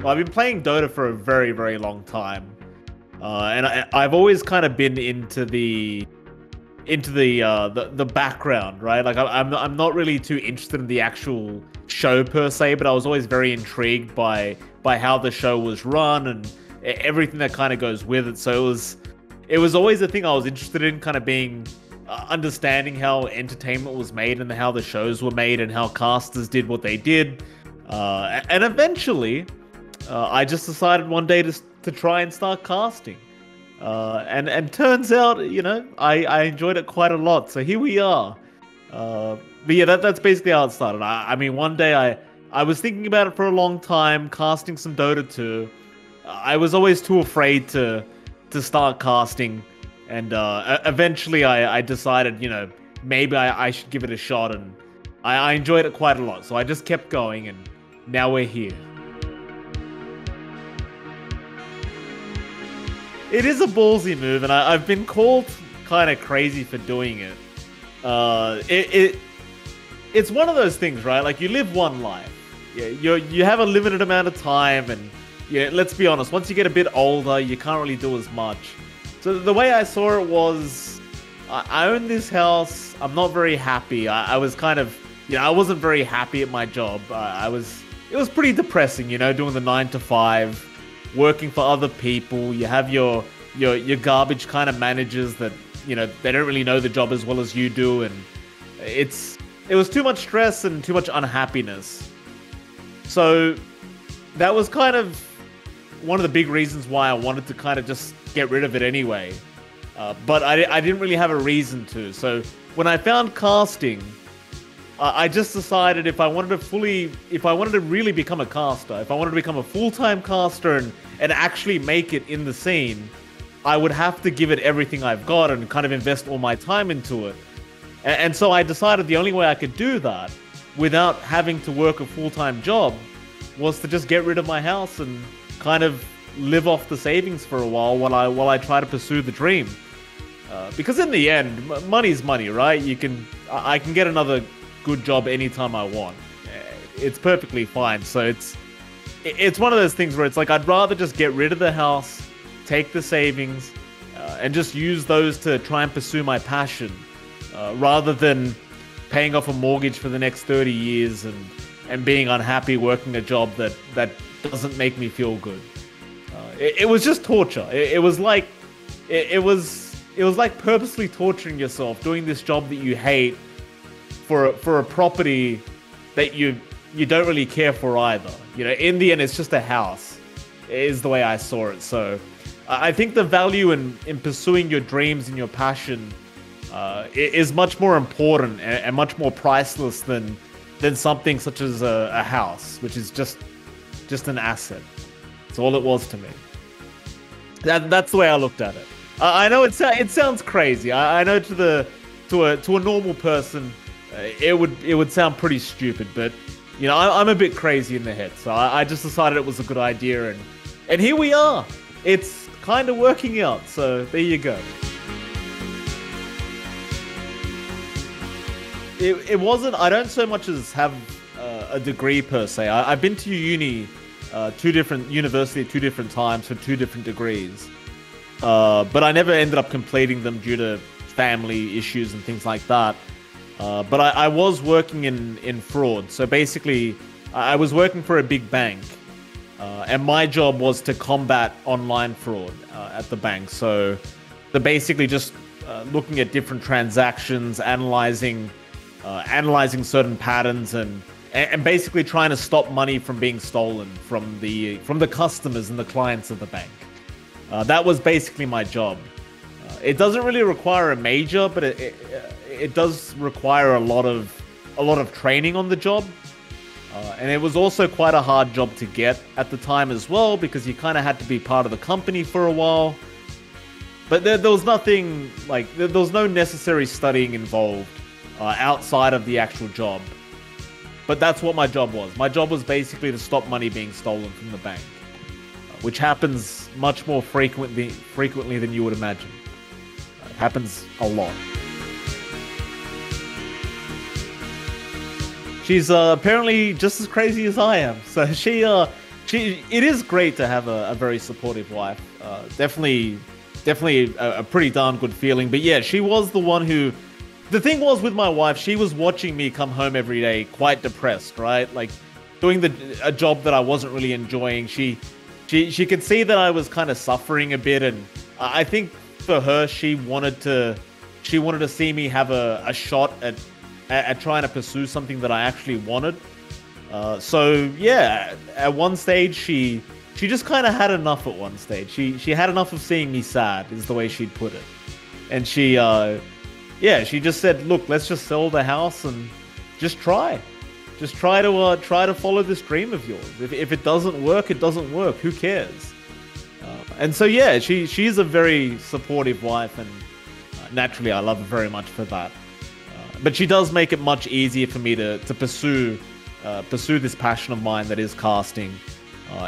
Well, I've been playing Dota for a very, very long time, and I've always kind of been into the background, right? Like I'm not really too interested in the actual show per se, but I was always very intrigued by how the show was run and everything that kind of goes with it. So it was always a thing I was interested in, kind of being understanding how entertainment was made and how the shows were made and how casters did what they did. And eventually, I just decided one day to try and start casting. And turns out, you know, I enjoyed it quite a lot. So here we are. But yeah, that's basically how it started. I mean, one day I was thinking about it for a long time, casting some Dota 2. I was always too afraid to start casting. And eventually I decided, you know, maybe I should give it a shot. And I enjoyed it quite a lot. So I just kept going, and now we're here. It is a ballsy move, and I've been called kind of crazy for doing it. It's one of those things, right? Like, you live one life. Yeah, you have a limited amount of time, and yeah, let's be honest, once you get a bit older, you can't really do as much. So the way I saw it was, I own this house. I'm not very happy. I was kind of, you know, I wasn't very happy at my job. It was pretty depressing, you know, doing the 9 to 5. Working for other people. You have your garbage kind of managers that, you know, they don't really know the job as well as you do, and it was too much stress and too much unhappiness. So that was kind of one of the big reasons why I wanted to kind of just get rid of it anyway. But I didn't really have a reason to. So when I found casting, I just decided if I wanted to really become a caster, if I wanted to become a full-time caster and actually make it in the scene, I would have to give it everything I've got and kind of invest all my time into it. And so I decided the only way I could do that without having to work a full-time job was to just get rid of my house and kind of live off the savings for a while I try to pursue the dream. Because in the end, money's money, right? I can get another good job anytime I want. It's perfectly fine. So it's one of those things where it's like, I'd rather just get rid of the house, take the savings, and just use those to try and pursue my passion, rather than paying off a mortgage for the next 30 years and being unhappy working a job that doesn't make me feel good. It was just torture. It was like purposely torturing yourself, doing this job that you hate for a property that you don't really care for either. You know, in the end, it's just a house, is the way I saw it. So I think the value in pursuing your dreams and your passion is much more important and much more priceless than something such as a house, which is just an asset. It's all it was to me. That's the way I looked at it. I know it sounds crazy. I know to a normal person, it would sound pretty stupid, but you know, I'm a bit crazy in the head, so I just decided it was a good idea, and here we are. It's kind of working out, so there you go. It wasn't. I don't so much as have a degree per se. I've been to uni, two different times for 2 different degrees, but I never ended up completing them due to family issues and things like that. But I was working in fraud. So basically, I was working for a big bank, and my job was to combat online fraud at the bank. So they're basically just looking at different transactions, analyzing certain patterns, and basically trying to stop money from being stolen from the customers and the clients of the bank. That was basically my job. It doesn't really require a major, but it does require a lot of training on the job, and it was also quite a hard job to get at the time as well, because you kind of had to be part of the company for a while. But there was nothing like there was no necessary studying involved outside of the actual job. But that's what my job was. My job was basically to stop money being stolen from the bank, which happens much more frequently than you would imagine. It happens a lot. She's apparently just as crazy as I am. So it is great to have a very supportive wife. Definitely a pretty darn good feeling. But yeah, she was the one who. The thing was with my wife, she was watching me come home every day quite depressed, right? Like doing a job that I wasn't really enjoying. She could see that I was kind of suffering a bit, and I think for her, she wanted to see me have a shot at trying to pursue something that I actually wanted. So yeah, at one stage she just kind of had enough. At one stage, she had enough of seeing me sad, is the way she'd put it, and she just said, "Look, let's just sell the house and just try to follow this dream of yours. If it doesn't work, it doesn't work. Who cares?" And so yeah, she's a very supportive wife, and naturally I love her very much for that. But she does make it much easier for me to pursue this passion of mine that is casting.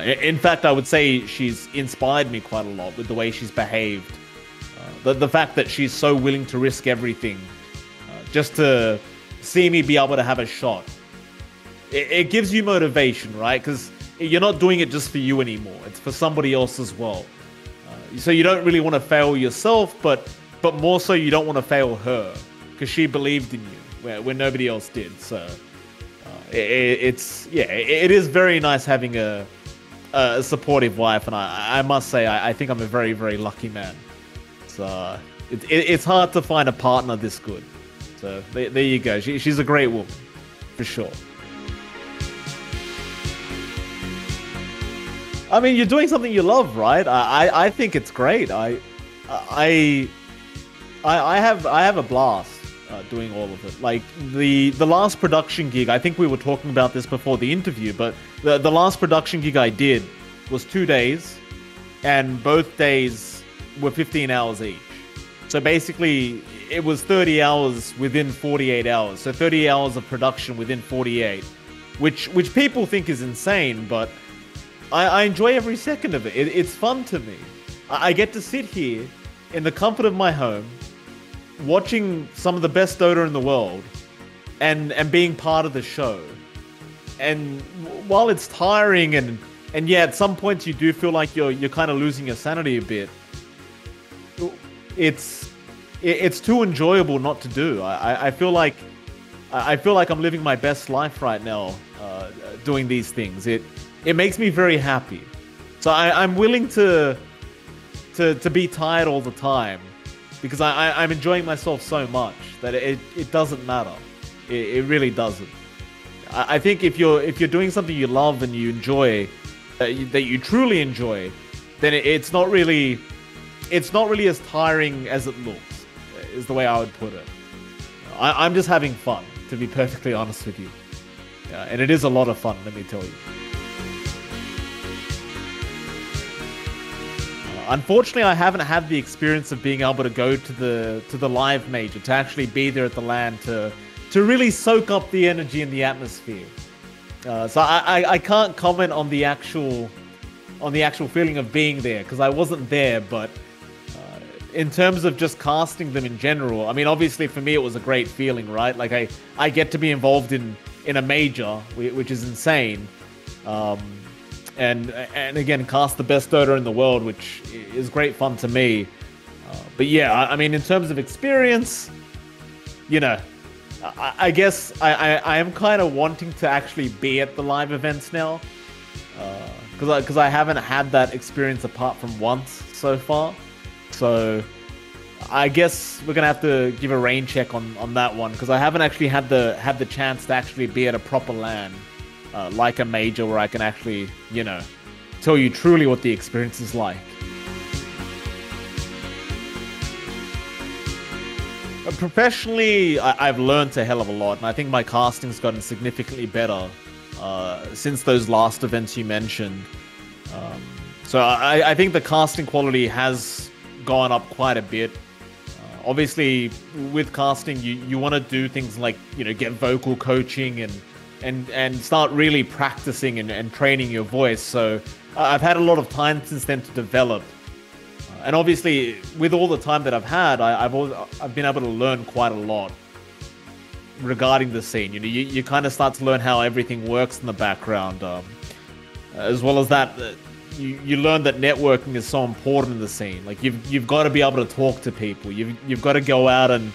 In fact, I would say she's inspired me quite a lot with the way she's behaved. The fact that she's so willing to risk everything just to see me be able to have a shot. It gives you motivation, right? Because you're not doing it just for you anymore. It's for somebody else as well. So you don't really want to fail yourself, but more so you don't want to fail her, because she believed in you when nobody else did. So it is very nice having a supportive wife, and I must say I think I'm a very, very lucky man. So it's hard to find a partner this good. So there you go. She's a great woman, for sure. I mean, you're doing something you love, right? I think it's great. I have a blast doing all of it. Like the last production gig, I think we were talking about this before the interview, but the last production gig I did was 2 days, and both days were 15 hours each. So basically, it was 30 hours within 48 hours. So 30 hours of production within 48, which people think is insane, but I enjoy every second of it. It's fun to me. I get to sit here in the comfort of my home, watching some of the best Dota in the world, and being part of the show. And while it's tiring, and yeah, at some points you do feel like you're kind of losing your sanity a bit, it's too enjoyable not to do. I feel like I'm living my best life right now, doing these things. It makes me very happy. So I'm willing to be tired all the time, because I'm enjoying myself so much that it doesn't matter. It really doesn't. I think if you're doing something you love and you enjoy, that you truly enjoy, then it's not really as tiring as it looks, is the way I would put it. I'm just having fun, to be perfectly honest with you. And it is a lot of fun, let me tell you. Unfortunately, I haven't had the experience of being able to go to the live major, to actually be there at the LAN, to really soak up the energy and the atmosphere. So I can't comment on the actual feeling of being there, because I wasn't there. But in terms of just casting them in general, I mean, obviously for me it was a great feeling, right? Like I get to be involved in a major, which is insane. And again, cast the best Dota in the world, which is great fun to me. But yeah, I mean, in terms of experience, you know, I guess I am kind of wanting to actually be at the live events now, because I haven't had that experience apart from once so far. So I guess we're gonna have to give a rain check on that one, because I haven't actually had the chance to actually be at a proper LAN. Like a major, where I can actually, you know, tell you truly what the experience is like. Professionally, I've learned a hell of a lot, and I think my casting's gotten significantly better since those last events you mentioned. So I think the casting quality has gone up quite a bit. Obviously, with casting, you want to do things like, you know, get vocal coaching and start really practicing and training your voice. So I've had a lot of time since then to develop. And obviously, with all the time that I've had, I've been able to learn quite a lot regarding the scene. You know, you kind of start to learn how everything works in the background. As well as that, you learn that networking is so important in the scene. Like you've got to be able to talk to people. You've got to go out and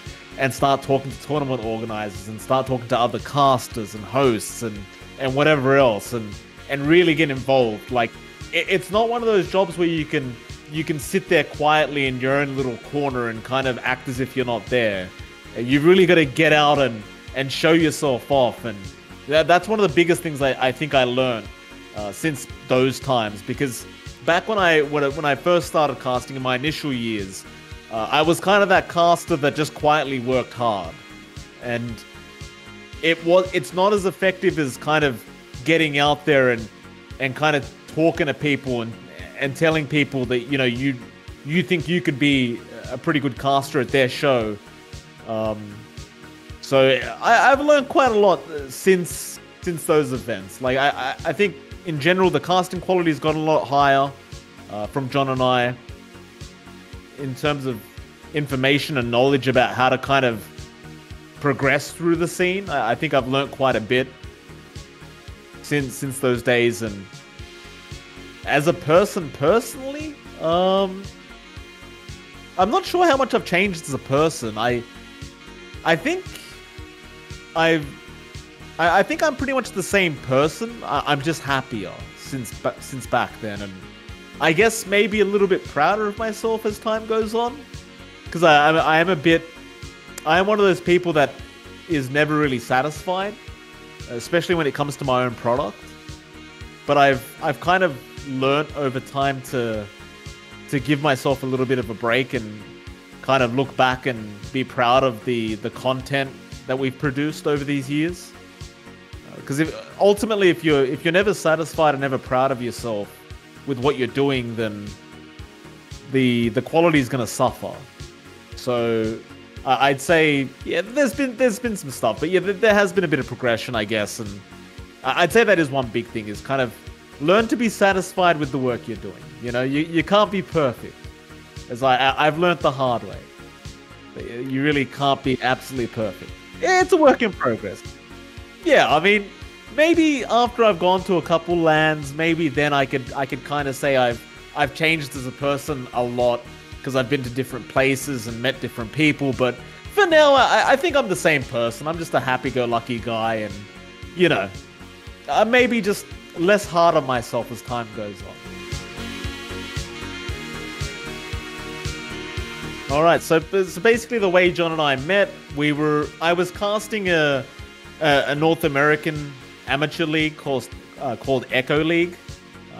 start talking to tournament organizers and start talking to other casters and hosts and whatever else and really get involved. Like it's not one of those jobs where you can sit there quietly in your own little corner and kind of act as if you're not there. You've really got to get out and show yourself off. And that's one of the biggest things I think I learned since those times, because back when I first started casting in my initial years, I was kind of that caster that just quietly worked hard, and it's not as effective as kind of getting out there and kind of talking to people and telling people that you think you could be a pretty good caster at their show. So I've learned quite a lot since those events. Like I think in general the casting quality has gotten a lot higher from John and I in terms of information and knowledge about how to kind of progress through the scene. I think I've learned quite a bit since those days. And as a person personally, I'm not sure how much I've changed as a person. I think I'm pretty much the same person. I'm just happier since back then, and I guess maybe a little bit prouder of myself as time goes on, because I am one of those people that is never really satisfied, especially when it comes to my own product. But I've kind of learnt over time to give myself a little bit of a break and kind of look back and be proud of the content that we've produced over these years. Because ultimately, if you're never satisfied and never proud of yourself with what you're doing, then the quality is going to suffer. So I'd say, yeah, there's been some stuff, but yeah, there has been a bit of progression, I guess. And I'd say that is one big thing, is kind of learn to be satisfied with the work you're doing. You can't be perfect, as I've learned the hard way. You really can't be absolutely perfect. It's a work in progress. Yeah, I mean, maybe after I've gone to a couple lands, maybe then I could kind of say I've changed as a person a lot, because I've been to different places and met different people. But for now, I think I'm the same person. I'm just a happy-go-lucky guy, and maybe just less hard on myself as time goes on. All right, so basically the way John and I met, I was casting a North American amateur league called Echo League.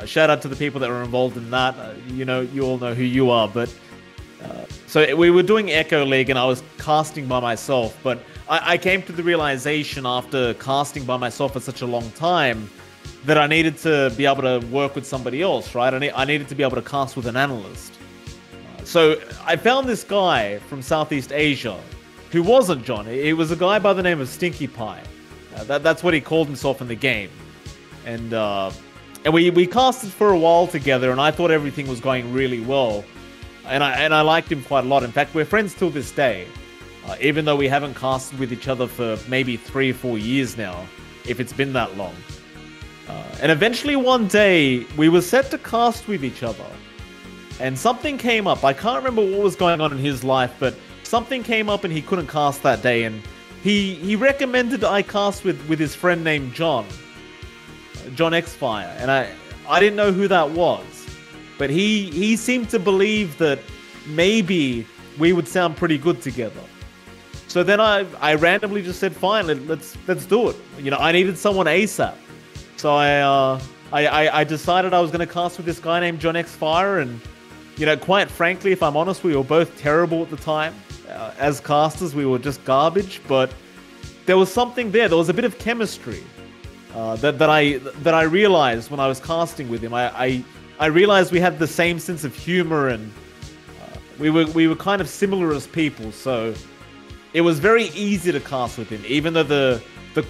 Shout out to the people that were involved in that. You all know who you are. But so we were doing Echo League, and I was casting by myself. But I came to the realization after casting by myself for such a long time that I needed to be able to work with somebody else, right? I needed to be able to cast with an analyst. So I found this guy from Southeast Asia who wasn't John. He was a guy by the name of Stinky Pie. That's what he called himself in the game. And we casted for a while together, and I thought everything was going really well. And I liked him quite a lot. In fact, we're friends till this day, even though we haven't casted with each other for maybe 3 or 4 years now, if it's been that long. And eventually one day, we were set to cast with each other. And something came up. I can't remember what was going on in his life, but something came up and he couldn't cast that day. And he recommended I cast with his friend named johnxfire. And I didn't know who that was. But he seemed to believe that maybe we would sound pretty good together. So then I randomly just said, fine, let's do it. I needed someone ASAP. So I decided I was going to cast with this guy named johnxfire. And quite frankly, if I'm honest, we were both terrible at the time. As casters, we were just garbage. But there was something there. There was a bit of chemistry that I realized when I was casting with him. I realized we had the same sense of humor, and we were kind of similar as people. So it was very easy to cast with him, even though the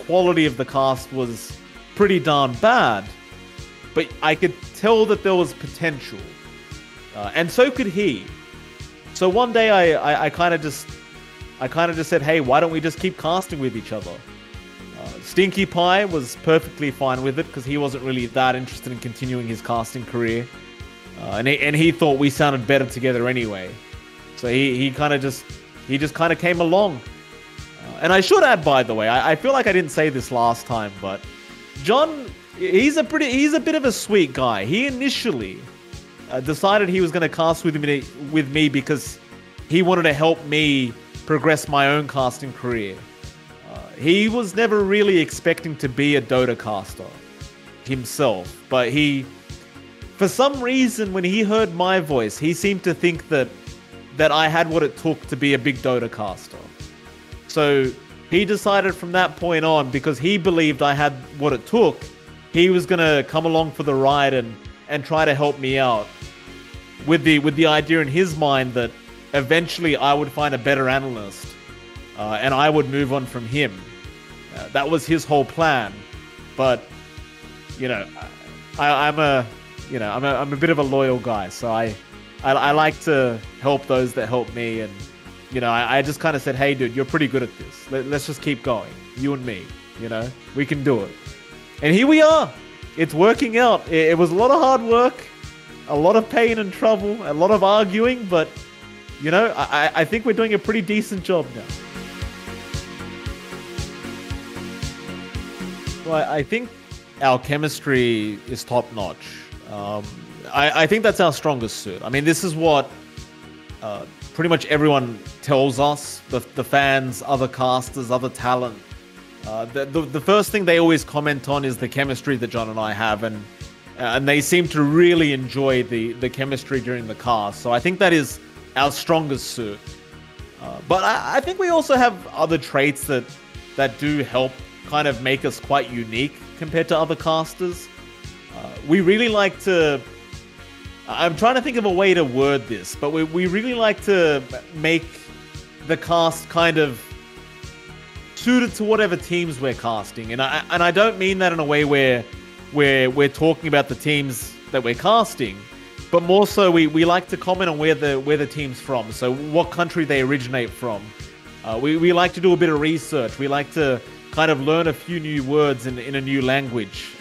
quality of the cast was pretty darn bad. But I could tell that there was potential. And so could he. So one day I kind of just said, hey, why don't we just keep casting with each other? Stinky Pie was perfectly fine with it because he wasn't really that interested in continuing his casting career. And he thought we sounded better together anyway. So he just kind of came along. And I should add, by the way, I feel like I didn't say this last time, but John, he's a bit of a sweet guy. He initially decided he was going to cast with me because he wanted to help me progress my own casting career. He was never really expecting to be a Dota caster himself, but for some reason, when he heard my voice, he seemed to think that I had what it took to be a big Dota caster. So he decided from that point on, because he believed I had what it took, he was going to come along for the ride and try to help me out with the idea in his mind that eventually I would find a better analyst and I would move on from him. That was his whole plan. But, you know, I'm a bit of a loyal guy, so I like to help those that help me, and you know, I just kind of said, hey dude, you're pretty good at this. Let's just keep going, you and me, you know, we can do it. And here we are. It's working out. It was a lot of hard work, a lot of pain and trouble, a lot of arguing, but you know, I think we're doing a pretty decent job now. Well, I think our chemistry is top notch. I think that's our strongest suit. I mean, this is what pretty much everyone tells us, the fans, other casters, other talent. The first thing they always comment on is the chemistry that John and I have, and they seem to really enjoy the chemistry during the cast. So I think that is our strongest suit. But I think we also have other traits that do help kind of make us quite unique compared to other casters. We really like to... I'm trying to think of a way to word this, but we really like to make the cast kind of suited to whatever teams we're casting. And I don't mean that in a way where we're talking about the teams that we're casting, but more so we like to comment on where the team's from. So what country they originate from. We like to do a bit of research. We like to kind of learn a few new words in a new language,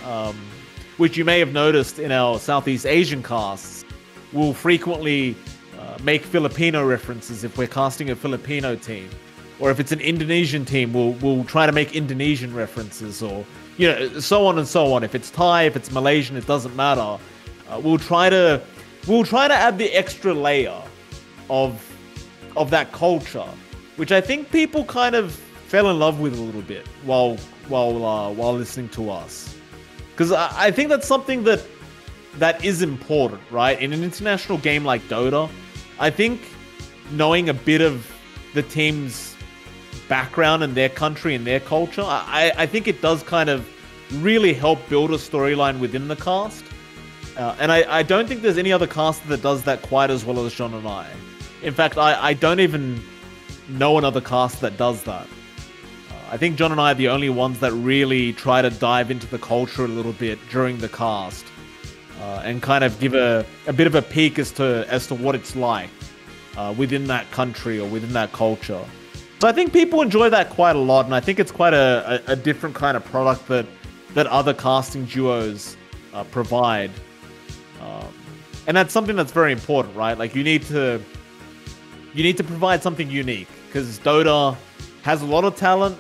which you may have noticed in our Southeast Asian casts. We'll frequently make Filipino references if we're casting a Filipino team, or if it's an Indonesian team, we'll try to make Indonesian references, or you know, so on and so on. If it's Thai, if it's Malaysian, it doesn't matter. We'll try to add the extra layer of that culture, which I think people kind of fell in love with a little bit while listening to us, because I think that's something that is important, right? In an international game like Dota, I think knowing a bit of the team's background and their country and their culture, I think it does kind of really help build a storyline within the cast. And I don't think there's any other caster that does that quite as well as John and I. In fact, I don't even know another caster that does that. I think John and I are the only ones that really try to dive into the culture a little bit during the cast, and kind of give a bit of a peek as to what it's like within that country or within that culture. So I think people enjoy that quite a lot, and I think it's quite a different kind of product that other casting duos provide. And that's something that's very important, right? Like you need to provide something unique, because Dota has a lot of talent.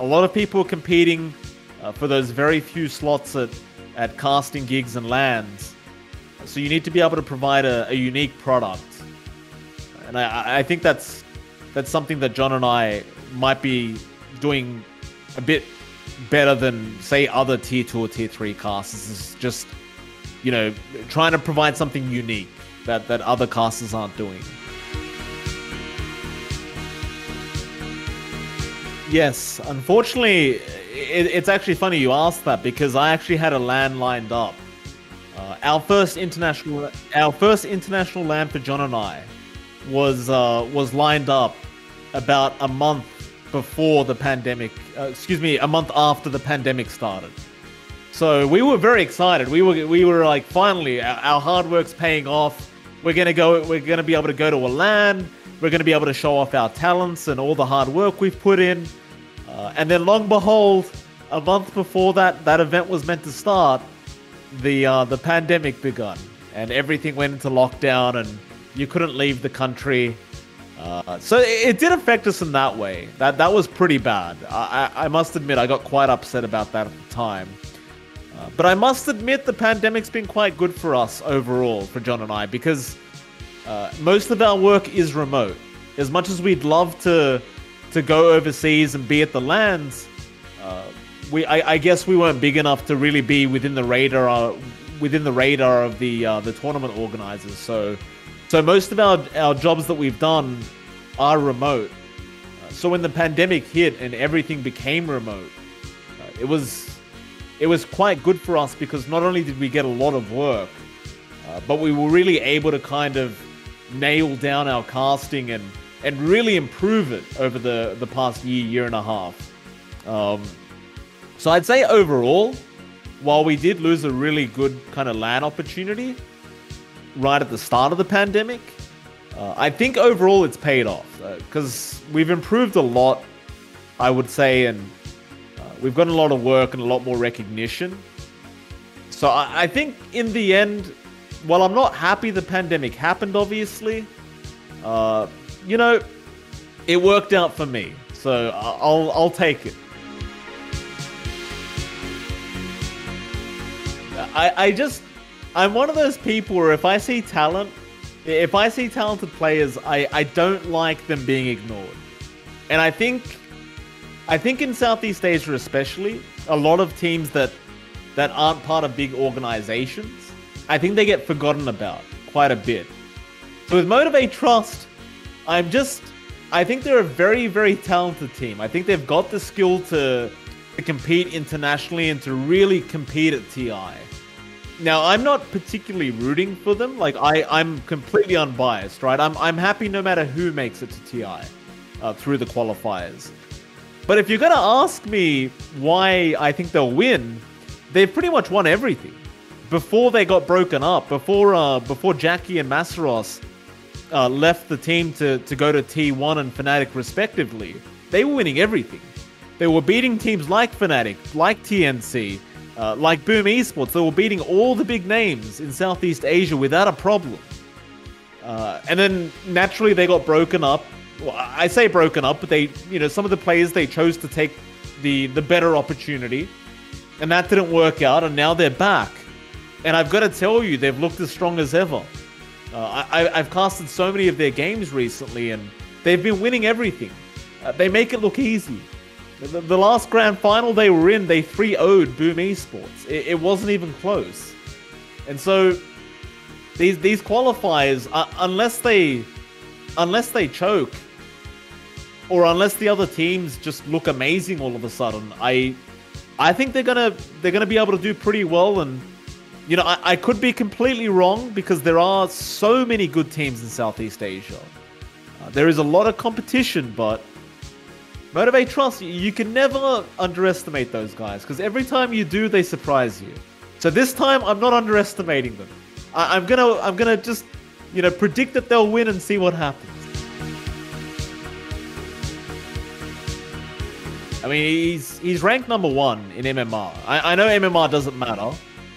A lot of people are competing for those very few slots at casting gigs and lands. So you need to be able to provide a unique product. And I think that's something that John and I might be doing a bit better than, say, other tier 2 or tier 3 casters. Is just, you know, trying to provide something unique that other casters aren't doing. Yes, unfortunately, it's actually funny you asked that, because I actually had a LAN lined up. Our first international LAN for John and I was lined up about a month before the pandemic. A month after the pandemic started. So we were very excited. We were like, finally, our hard work's paying off. We're gonna be able to go to a LAN. We're gonna be able to show off our talents and all the hard work we've put in. And then, long behold, a month before that event was meant to start, the pandemic begun, and everything went into lockdown, and you couldn't leave the country. So it did affect us in that way. That was pretty bad. I must admit, I got quite upset about that at the time. But I must admit, the pandemic's been quite good for us overall, for John and I, because most of our work is remote. As much as we'd love to go overseas and be at the LANs, I guess we weren't big enough to really be within the radar of the tournament organizers. So most of our jobs that we've done are remote. So when the pandemic hit and everything became remote, it was quite good for us, because not only did we get a lot of work, but we were really able to kind of nail down our casting and really improve it over the past year and a half. So I'd say overall, while we did lose a really good kind of LAN opportunity right at the start of the pandemic, I think overall it's paid off, because we've improved a lot, I would say, and we've gotten a lot of work and a lot more recognition. So I think in the end, while I'm not happy the pandemic happened, obviously, you know, it worked out for me. So I'll take it. I'm one of those people where if I see talented players, I don't like them being ignored. And I think in Southeast Asia especially, a lot of teams that aren't part of big organizations, I think they get forgotten about quite a bit. So with Motivate.Trust, I think they're a very, very talented team. I think they've got the skill to compete internationally and to really compete at TI. Now, I'm not particularly rooting for them. Like, I'm completely unbiased, right? I'm happy no matter who makes it to TI through the qualifiers. But if you're going to ask me why I think they'll win, they've pretty much won everything. Before they got broken up, before JaCkky and Masaros left the team to go to T1 and Fnatic respectively, they were winning everything. They were beating teams like Fnatic, like TNC, like Boom Esports. They were beating all the big names in Southeast Asia without a problem. And then naturally they got broken up. Well, I say broken up, but some of the players, they chose to take the better opportunity, and that didn't work out, and now they're back. And I've got to tell you, they've looked as strong as ever. I've casted so many of their games recently, and they've been winning everything. They make it look easy. The last grand final they were in, they 3-0'd Boom Esports. It wasn't even close. And so these qualifiers, unless they choke, or unless the other teams just look amazing all of a sudden, I think they're gonna be able to do pretty well. And I could be completely wrong, because there are so many good teams in Southeast Asia. There is a lot of competition, but Motivate.Trust, you can never underestimate those guys, because every time you do, they surprise you. So this time, I'm not underestimating them. I'm gonna just predict that they'll win and see what happens. I mean, he's ranked number 1 in MMR. I know MMR doesn't matter,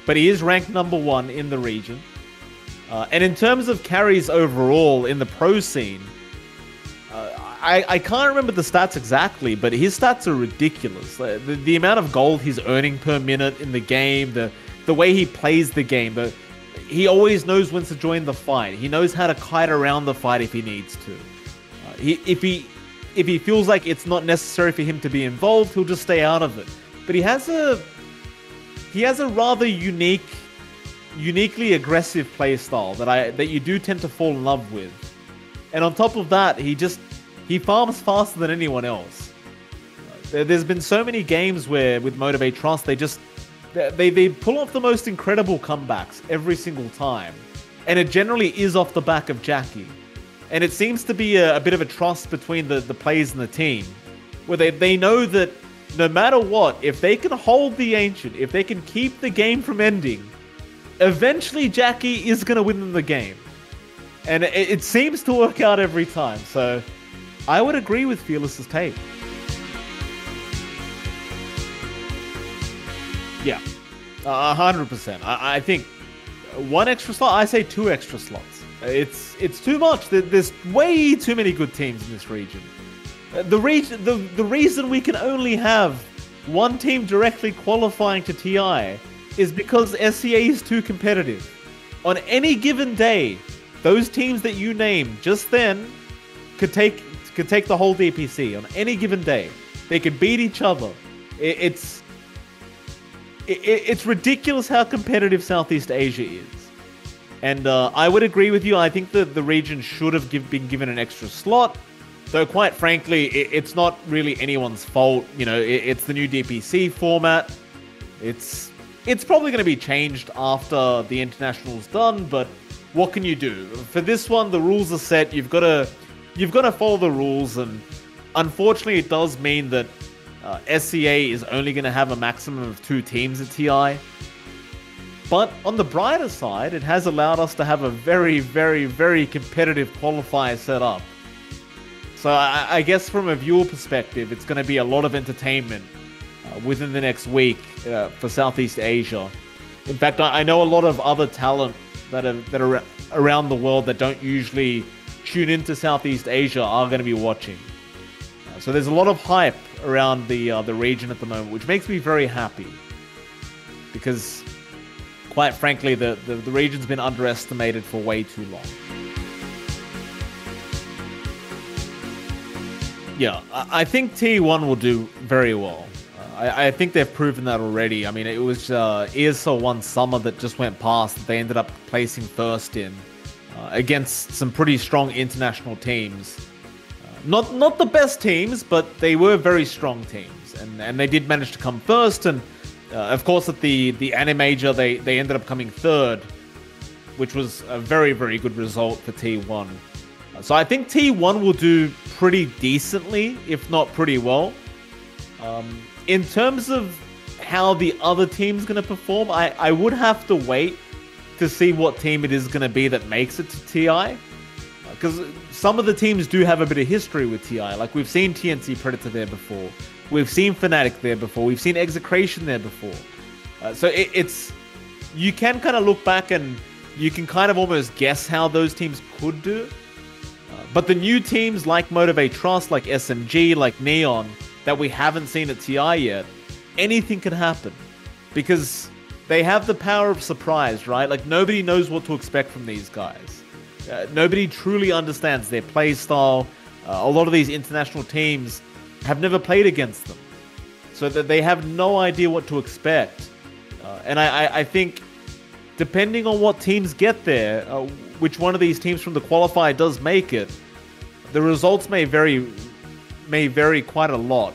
but he is ranked number 1 in the region. And in terms of carries overall in the pro scene, I can't remember the stats exactly, but his stats are ridiculous. The amount of gold he's earning per minute in the game, the way he plays the game, he always knows when to join the fight. He knows how to kite around the fight if he needs to. If he feels like it's not necessary for him to be involved, he'll just stay out of it. But he has a rather uniquely aggressive playstyle that you do tend to fall in love with. And on top of that, he farms faster than anyone else. There's been so many games where with Motivate.Trust, they pull off the most incredible comebacks every single time. And it generally is off the back of JaCkky. And it seems to be a bit of a trust between the players and the team, where they know that no matter what, if they can hold the Ancient, if they can keep the game from ending, eventually JaCkky is going to win the game. And it seems to work out every time. So I would agree with Fearless's take. Yeah, 100%. I think one extra slot. I say 2 extra slots. It's too much. There's way too many good teams in this region. The reason we can only have one team directly qualifying to TI is because SEA is too competitive. On any given day, those teams that you name just then could take the whole DPC on any given day. They could beat each other. It's ridiculous how competitive Southeast Asia is. And I would agree with you. I think that the region should have been given an extra slot. Though, quite frankly, it's not really anyone's fault. You know, it's the new DPC format. It's probably going to be changed after the international's done, but what can you do? For this one, the rules are set. You've got to follow the rules, and unfortunately, it does mean that SEA is only going to have a maximum of 2 teams at TI. But on the brighter side, it has allowed us to have a very, very, very competitive qualifier set up. So I guess from a viewer perspective, it's going to be a lot of entertainment within the next week for Southeast Asia. In fact, I know a lot of other talent that are around the world that don't usually tune into Southeast Asia are going to be watching. So there's a lot of hype around the region at the moment, which makes me very happy. Because, quite frankly, the region's been underestimated for way too long. Yeah, I think T1 will do very well. I think they've proven that already. I mean, it was ESL one summer that just went past that they ended up placing first in against some pretty strong international teams. Not the best teams, but they were very strong teams, and they did manage to come first. And of course, at the Anime Major, they ended up coming third, which was a very, very good result for T1. So I think T1 will do pretty decently, if not pretty well. In terms of how the other team's going to perform, I would have to wait to see what team it is going to be that makes it to TI. Because some of the teams do have a bit of history with TI. Like, we've seen TNC Predator there before. We've seen Fnatic there before. We've seen Execration there before. So it's... You can kind of look back and you can kind of almost guess how those teams could do. But the new teams like Motivate.Trust, like SMG, like Neon, that we haven't seen at TI yet, anything can happen. Because they have the power of surprise, right? Like, nobody knows what to expect from these guys. Nobody truly understands their play style. A lot of these international teams have never played against them. So that they have no idea what to expect. And I think, depending on what teams get there, which one of these teams from the qualifier does make it, the results may vary quite a lot.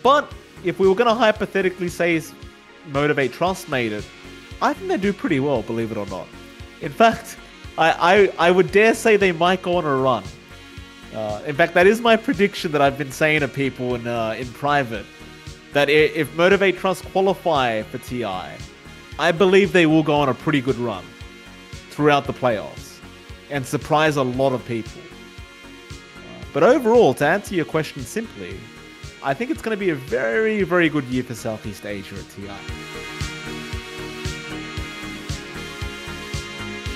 But if we were going to hypothetically say Motivate.Trust made it, I think they do pretty well, believe it or not. In fact, I would dare say they might go on a run. In fact, that is my prediction that I've been saying to people in private, that if Motivate.Trust qualify for TI, I believe they will go on a pretty good run throughout the playoffs and surprise a lot of people. But overall, to answer your question simply, I think it's going to be a very, very good year for Southeast Asia at TI.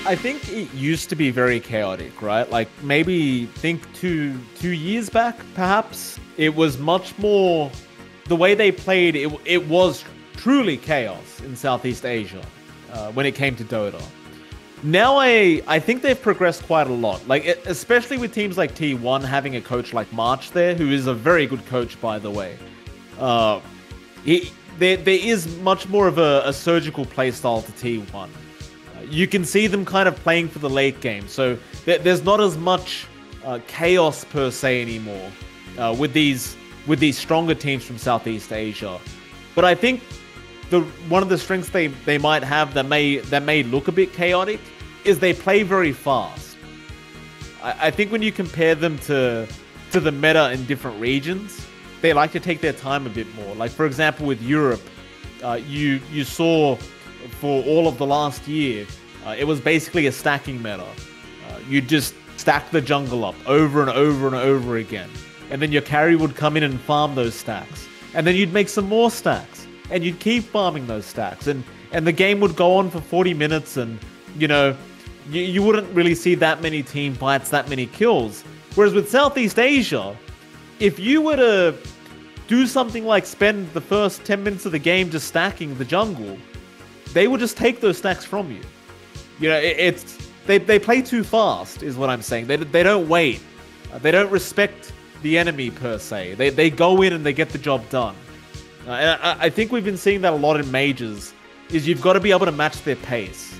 I think it used to be very chaotic, right? Like, maybe think two years back, perhaps. It was much more... The way they played, it was truly chaos in Southeast Asia when it came to Dota. Now I think they've progressed quite a lot. Like, especially with teams like T1 having a coach like March there, who is a very good coach, by the way. There is much more of a surgical playstyle to T1. You can see them kind of playing for the late game, so there's not as much chaos per se anymore with these stronger teams from Southeast Asia. But I think one of the strengths they might have that may look a bit chaotic is they play very fast. I think when you compare them to the meta in different regions, they like to take their time a bit more. Like, for example, with Europe, you saw for all of the last year, it was basically a stacking meta. You just stack the jungle up over and over and over again. And then your KarY would come in and farm those stacks. And then you'd make some more stacks. and you'd keep farming those stacks, and the game would go on for 40 minutes, and you know, you wouldn't really see that many team fights, that many kills. Whereas with Southeast Asia, if you were to do something like spend the first 10 minutes of the game just stacking the jungle, they would just take those stacks from you. You know, they play too fast, is what I'm saying. They don't wait. They don't respect the enemy per se. They go in and they get the job done. And I think we've been seeing that a lot in majors, is you've got to be able to match their pace.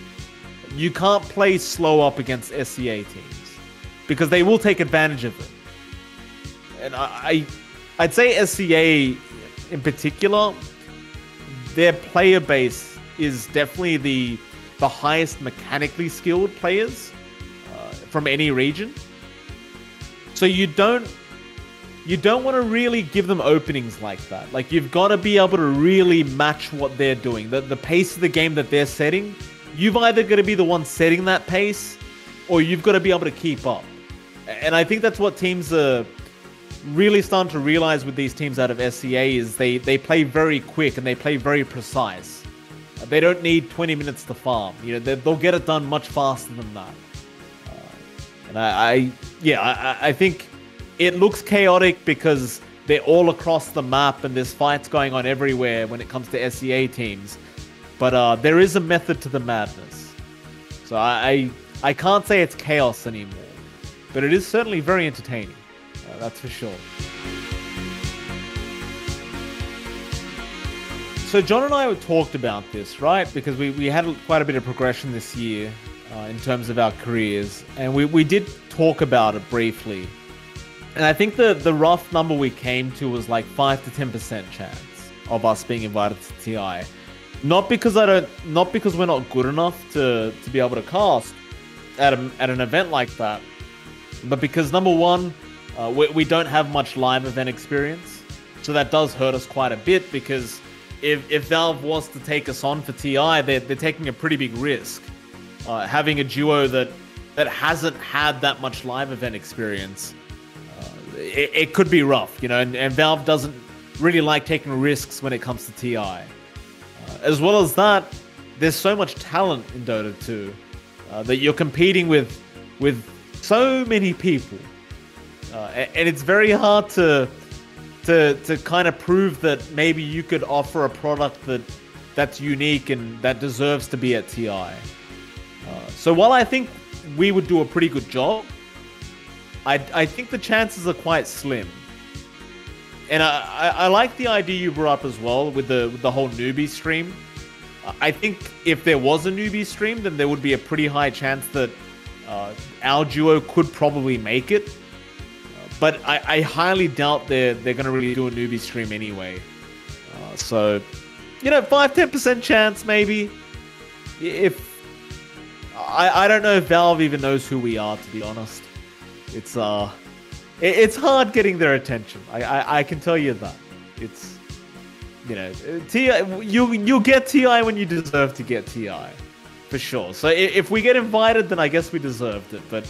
You can't play slow up against SCA teams, because they will take advantage of it. And I'd say SCA in particular, their player base is definitely the highest mechanically skilled players from any region. So you don't want to really give them openings like that. Like, you've got to be able to really match what they're doing. The pace of the game that they're setting, you've either got to be the one setting that pace, or you've got to be able to keep up. And I think that's what teams are really starting to realize with these teams out of SCA, is they play very quick and they play very precise. They don't need 20 minutes to farm. You know, they'll get it done much faster than that. And I think it looks chaotic because they're all across the map and there's fights going on everywhere when it comes to SCA teams. But there is a method to the madness. So I can't say it's chaos anymore, but it is certainly very entertaining. That's for sure. So John and I talked about this, right? Because we had quite a bit of progression this year in terms of our careers. And we did talk about it briefly. And I think the rough number we came to was like 5 to 10% chance of us being invited to TI. Not because we're not good enough to be able to cast at an event like that, but because number one, we don't have much live event experience. So that does hurt us quite a bit, because if Valve was to take us on for TI, they're taking a pretty big risk. Having a duo that hasn't had that much live event experience, it could be rough, you know, and Valve doesn't really like taking risks when it comes to TI. As well as that, there's so much talent in Dota 2 that you're competing with so many people, and it's very hard to kind of prove that maybe you could offer a product that's unique and that deserves to be at TI. So while I think we would do a pretty good job, I think the chances are quite slim. And I like the idea you brought up as well with the whole newbie stream. I think if there was a newbie stream, then there would be a pretty high chance that our duo could probably make it. But I highly doubt they're going to really do a newbie stream anyway. So, you know, 5-10% chance maybe. If I don't know if Valve even knows who we are, to be honest. It's hard getting their attention. I can tell you that. It's, you know, TI, you'll get TI when you deserve to get TI, for sure. So if we get invited, then I guess we deserved it. But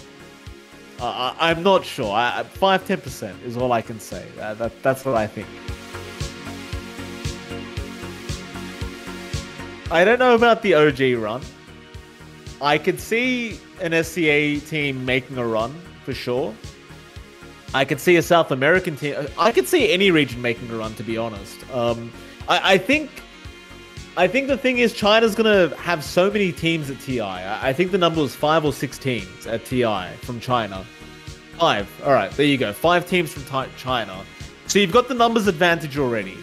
I'm not sure. 5-10% is all I can say. That's what I think. I don't know about the OG run. I could see an SCA team making a run, for sure. I could see a South American team. I could see any region making a run, to be honest. I think the thing is, China's going to have so many teams at TI. I think the number was 5 or 6 teams at TI from China. 5. All right, there you go. 5 teams from China. So you've got the numbers advantage already.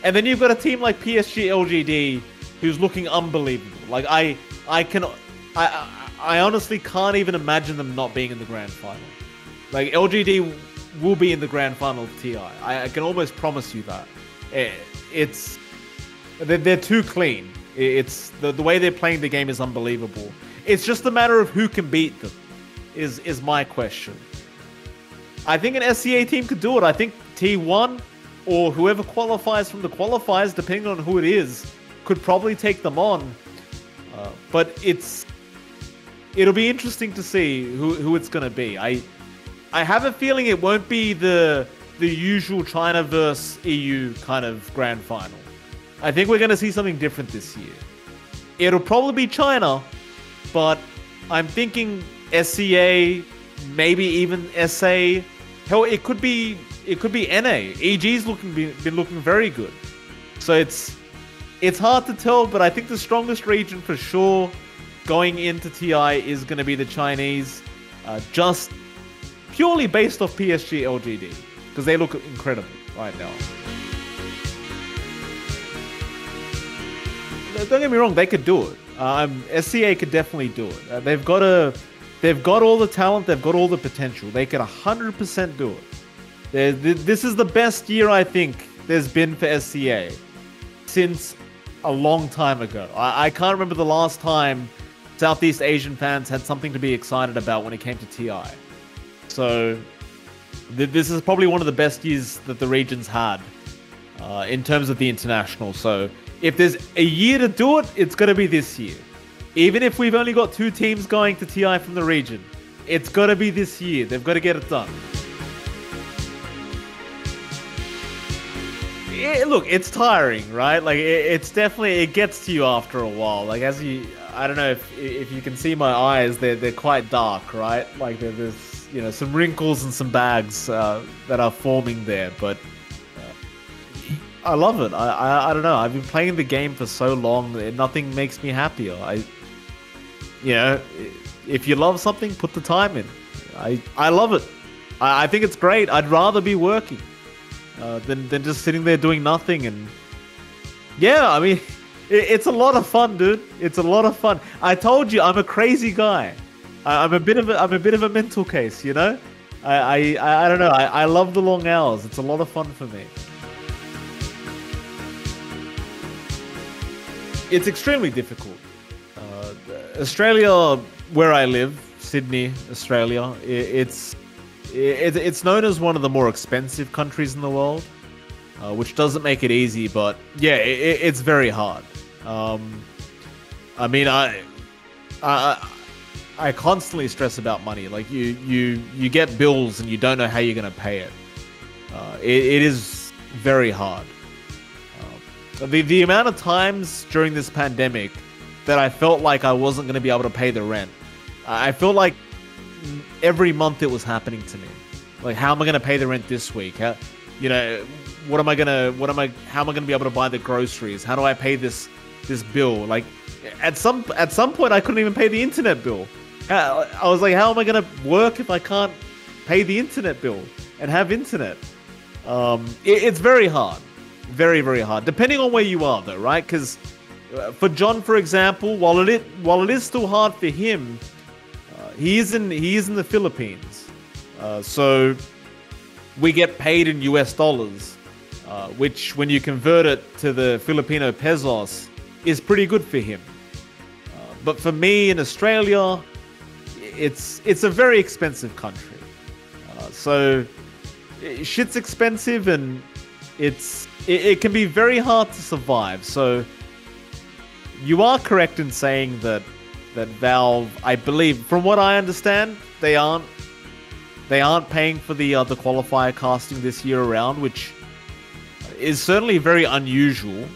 And then you've got a team like PSG LGD who's looking unbelievable. Like, I honestly can't even imagine them not being in the grand final. Like, LGD will be in the grand final of TI. I can almost promise you that. They're too clean. It's the way they're playing the game is unbelievable. It's just a matter of who can beat them, is my question. I think an SCA team could do it. I think T1 or whoever qualifies from the qualifiers, depending on who it is, could probably take them on. But it'll be interesting to see who it's going to be. I have a feeling it won't be the usual China versus EU kind of grand final. I think we're going to see something different this year. It'll probably be China, but I'm thinking SCA, maybe even SA. Hell, it could be NA. EG's been looking very good. So it's hard to tell, but I think the strongest region for sure going into TI is going to be the Chinese, just purely based off PSG LGD, because they look incredible right now. Don't get me wrong, they could do it. SCA could definitely do it. They've got all the talent, they've got all the potential. They could 100% do it. This is the best year I think there's been for SCA since a long time ago. I can't remember the last time Southeast Asian fans had something to be excited about when it came to TI. So this is probably one of the best years that the region's had in terms of the international. So if there's a year to do it, it's going to be this year. Even if we've only got 2 teams going to TI from the region, it's got to be this year. They've got to get it done. Look, it's tiring, right? Like it's definitely, it gets to you after a while. Like I don't know if you can see my eyes, they're quite dark, right? Like there's some wrinkles and some bags that are forming there, but I love it. I don't know. I've been playing the game for so long, nothing makes me happier. If you love something, put the time in. I love it. I think it's great. I'd rather be working than just sitting there doing nothing. And yeah, I mean, it's a lot of fun, dude. It's a lot of fun. I told you, I'm a crazy guy. I'm a bit of a mental case, you know. I don't know. I love the long hours. It's a lot of fun for me. It's extremely difficult. Australia, where I live, Sydney, Australia, it's known as one of the more expensive countries in the world, which doesn't make it easy. But yeah, it's very hard. I mean, I constantly stress about money. Like you get bills and you don't know how you're gonna pay it. It is very hard. The amount of times during this pandemic that I felt like I wasn't going to be able to pay the rent. I feel like every month it was happening to me. Like, how am I going to pay the rent this week? How am I going to be able to buy the groceries? How do I pay this bill? Like, at some point I couldn't even pay the internet bill. I was like, how am I going to work if I can't pay the internet bill and have internet? It's very hard. Very, very hard, depending on where you are, though, right? Because for John, for example, while it is still hard for him, he is in the Philippines, so we get paid in US dollars, which when you convert it to the Filipino pesos is pretty good for him. But for me in Australia, it's a very expensive country, so shit's expensive and it can be very hard to survive. So you are correct in saying that Valve, I believe, from what I understand, they aren't paying for the qualifier casting this year around, which is certainly very unusual,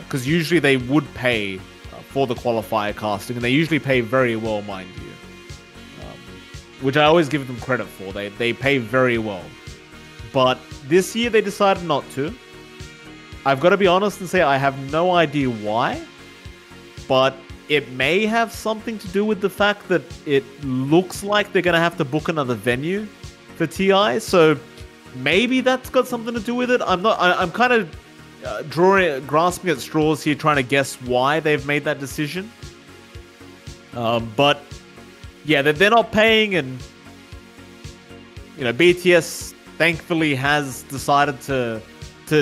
because usually they would pay for the qualifier casting, and they usually pay very well, mind you, which I always give them credit for. They pay very well. But this year they decided not to. I've got to be honest and say I have no idea why, but it may have something to do with the fact that it looks like they're going to have to book another venue for TI. So maybe that's got something to do with it. I'm kind of grasping at straws here, trying to guess why they've made that decision. But yeah, they're not paying, and BTS thankfully has decided to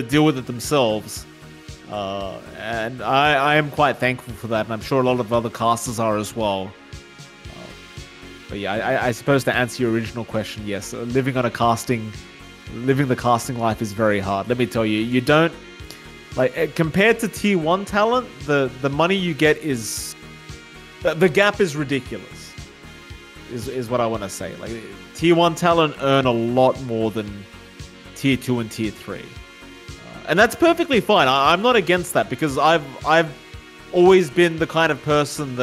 deal with it themselves, and I am quite thankful for that, and I'm sure a lot of other casters are as well. But yeah, I suppose to answer your original question, yes, living the casting life is very hard. Let me tell you, you don't, like, compared to tier 1 talent, the money you get is, the gap is ridiculous, is what I want to say. Like, tier 1 talent earn a lot more than tier 2 and tier 3. And that's perfectly fine. I'm not against that because I've always been the kind of person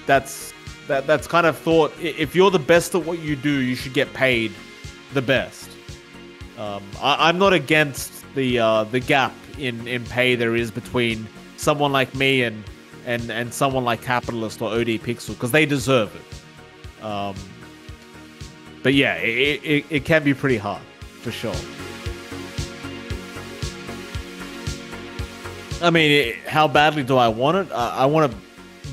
that's kind of thought if you're the best at what you do, you should get paid the best. I'm not against the gap in pay there is between someone like me and someone like Capitalist or OD Pixel because they deserve it. But yeah, it can be pretty hard for sure. I mean, how badly do I want it? I want it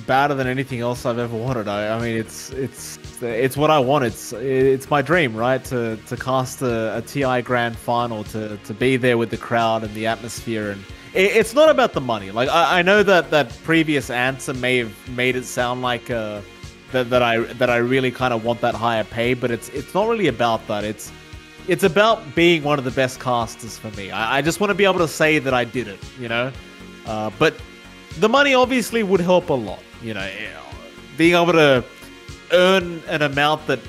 badder than anything else I've ever wanted. I mean, it's what I want. It's my dream, right? To cast a TI Grand Final, to be there with the crowd and the atmosphere, and it's not about the money. Like I know that previous answer may have made it sound like that I really kind of want that higher pay, but it's not really about that. It's about being one of the best casters for me. I just want to be able to say that I did it, you know. But the money obviously would help a lot, you know. Being able to earn an amount that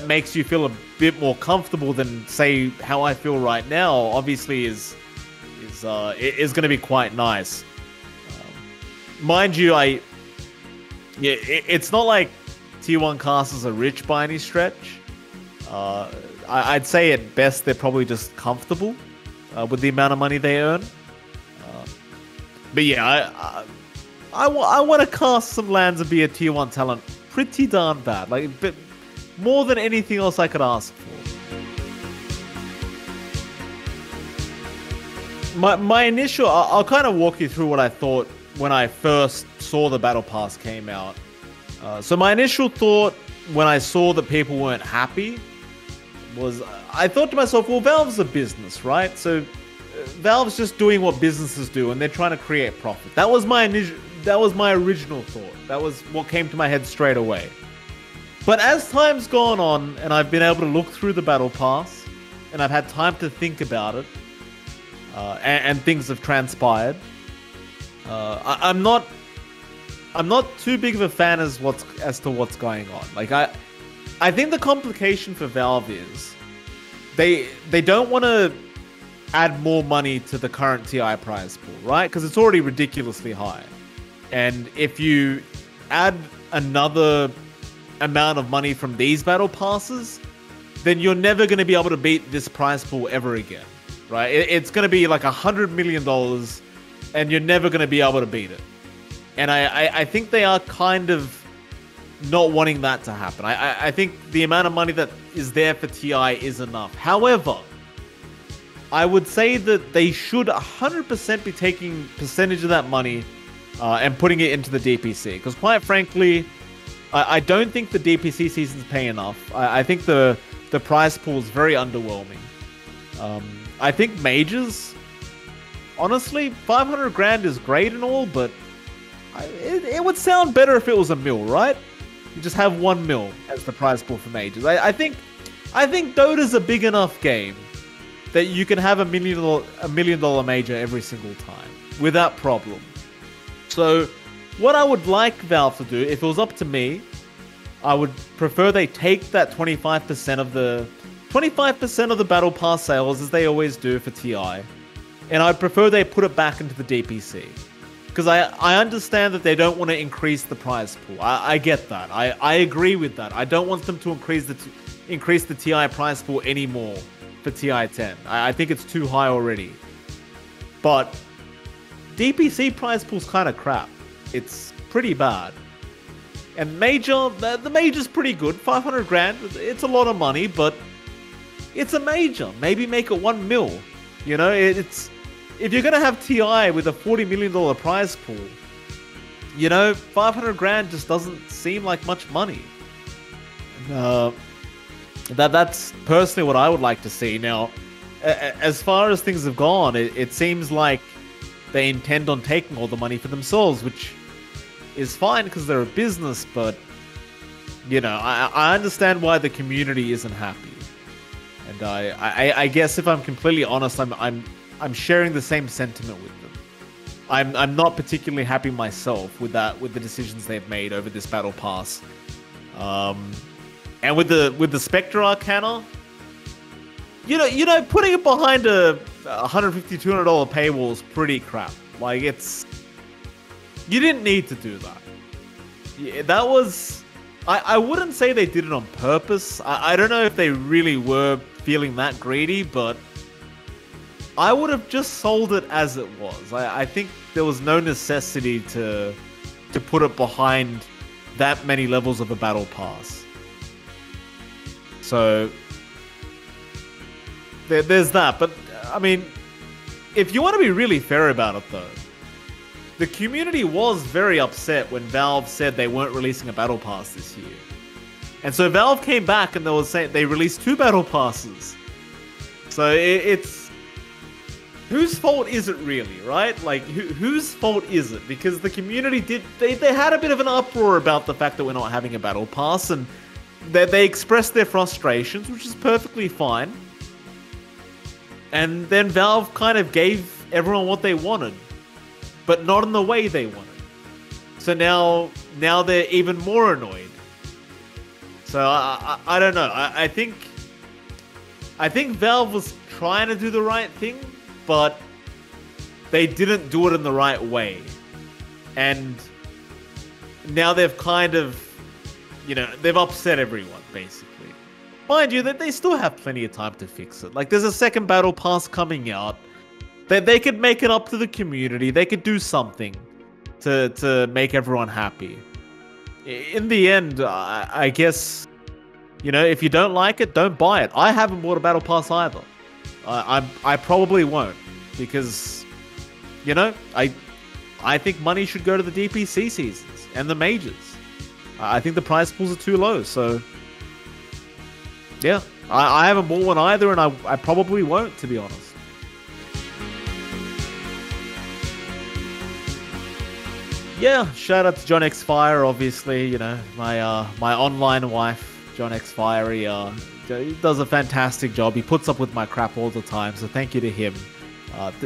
makes you feel a bit more comfortable than, say, how I feel right now, obviously is going to be quite nice. Mind you, it's not like Tier 1 casters are rich by any stretch. I'd say at best they're probably just comfortable with the amount of money they earn. But yeah, I want to cast some lands and be a Tier 1 talent pretty darn bad. Like, but more than anything else I could ask for. My initial... I'll kind of walk you through what I thought when I first saw the Battle Pass came out. So my initial thought when I saw that people weren't happy was... I thought to myself, well, Valve's a business, right? So... Valve's just doing what businesses do, and they're trying to create profit. That was my original thought. That was what came to my head straight away. But as time's gone on, and I've been able to look through the Battle Pass, and I've had time to think about it, and things have transpired, I'm not too big of a fan as to what's going on. Like I think the complication for Valve is they don't want to add more money to the current TI prize pool, right? Because it's already ridiculously high. And if you add another amount of money from these battle passes, then you're never going to be able to beat this prize pool ever again, right? It's going to be like $100 million, and you're never going to be able to beat it. And I think they are kind of not wanting that to happen. I think the amount of money that is there for TI is enough. However, I would say that they should 100% be taking percentage of that money and putting it into the DPC. Because quite frankly, I don't think the DPC seasons pay enough. I think the prize pool is very underwhelming. I think Majors, honestly, 500 grand is great and all, but it would sound better if it was $1 million, right? You just have $1 million as the prize pool for Majors. I think Dota's a big enough game that you can have $1 million major every single time without problem. So what I would like Valve to do, if it was up to me, I would prefer they take that 25% of the Battle Pass sales, as they always do for TI, and I'd prefer they put it back into the DPC. Because I understand that they don't want to increase the prize pool. I get that. I agree with that. I don't want them to increase the TI prize pool anymore for TI-10. I think it's too high already. But DPC prize pool's kind of crap. It's pretty bad. And Major, the Major's pretty good. 500 grand, it's a lot of money, but it's a Major. Maybe make it $1 million. You know, it's... If you're going to have TI with a $40 million prize pool, you know, 500 grand just doesn't seem like much money. That's personally what I would like to see. Now, as far as things have gone, it seems like they intend on taking all the money for themselves, which is fine because they're a business, but, you know, I understand why the community isn't happy. And I guess if I'm completely honest, I'm sharing the same sentiment with them. I'm not particularly happy myself with the decisions they've made over this Battle Pass. And with the Spectre Arcana, you know, putting it behind a $150, $200 paywall is pretty crap. Like, it's... You didn't need to do that. Yeah, that was... I wouldn't say they did it on purpose. I don't know if they really were feeling that greedy, but I would have just sold it as it was. I think there was no necessity to put it behind that many levels of a battle pass. So there's that. But I mean, if you want to be really fair about it though, the community was very upset when Valve said they weren't releasing a battle pass this year. And so Valve came back and they were saying they released 2 battle passes. So it's... Whose fault is it really, right? Like, whose fault is it? Because the community did... They had a bit of an uproar about the fact that we're not having a battle pass, and they expressed their frustrations, which is perfectly fine. And then Valve kind of gave everyone what they wanted, but not in the way they wanted. So now they're even more annoyed. So I don't know. I think Valve was trying to do the right thing, but they didn't do it in the right way. And now they've kind of, they've upset everyone, basically. Mind you, that they still have plenty of time to fix it. Like, there's a second battle pass coming out. They could make it up to the community. They could do something to make everyone happy. In the end, I guess, if you don't like it, don't buy it. I haven't bought a battle pass either. I probably won't, because, I think money should go to the DPC seasons and the majors. I think the prize pools are too low, so yeah, I haven't bought one either, and I probably won't, to be honest. Yeah, shout out to johnxfire, obviously, my online wife, johnxfire. He does a fantastic job. He puts up with my crap all the time, so thank you to him.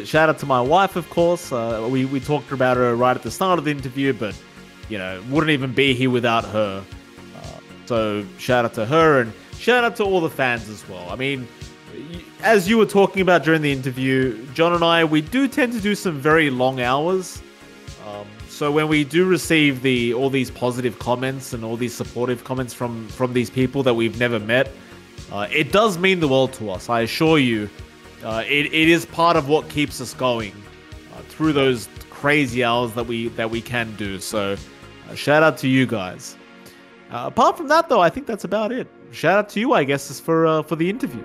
Shout out to my wife, of course. We talked about her right at the start of the interview, but, wouldn't even be here without her. So shout out to her, and shout out to all the fans as well. I mean, as you were talking about during the interview, John and I, we do tend to do some very long hours. So when we do receive all these positive comments and all these supportive comments from these people that we've never met, it does mean the world to us. I assure you, it is part of what keeps us going through those crazy hours that we can do. So shout out to you guys. Apart from that, though, I think that's about it. Shout out to you, I guess, is for the interview.